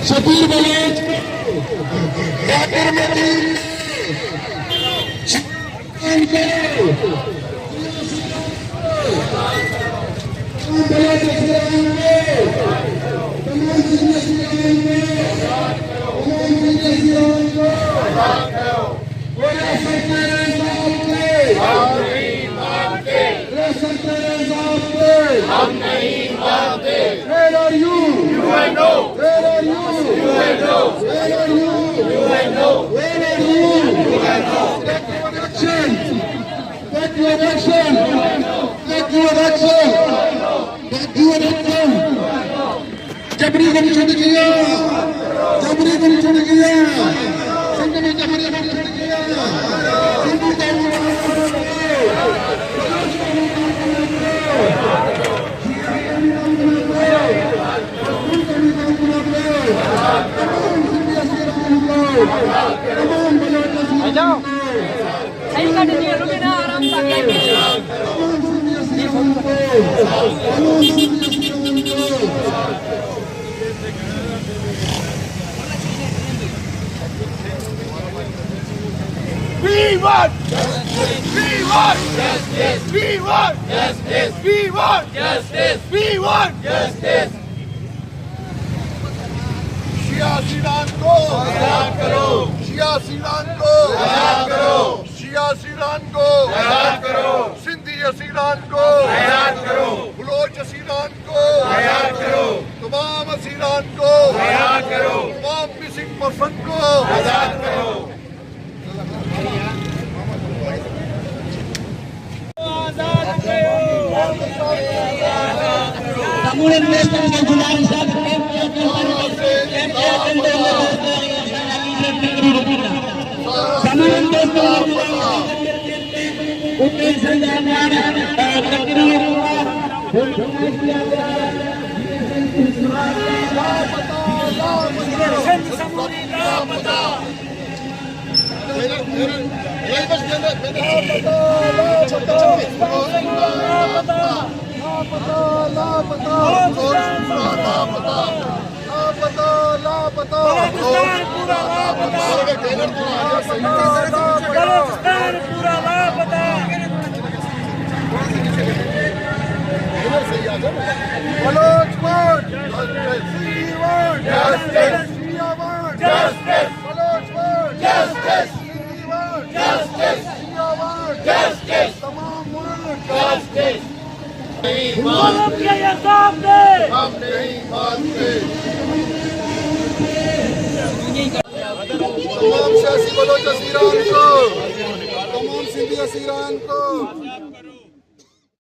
شکیر بلوچ ہم نہیں مانتے. Where are you? UNO. Where are you? UNO. Where are you? UNO. Where are you? UNO. Take your action. Take your action. Take your action. Take your action. جبری گمشدگی. جبری گمشدگی. سندھ میں جبری گمشدگی. سندھی صحیح کر دیجیے رکے نا آرام سے We want justice. We want justice. We want justice. We want justice. We want justice. सियासी लान को आजाद करो. सियासी लान को आजाद करो. सियासी लान को आजाद करो. सिंधी असीलान को आजाद करो. बलूच असीलान को आजाद करो. तमाम असीलान को आजाद करो. तमाम मिसिंग पर्सन को आजाद करो. تمام سیاسی بلوچ اسیران کو, تمام سندھی اسیران کو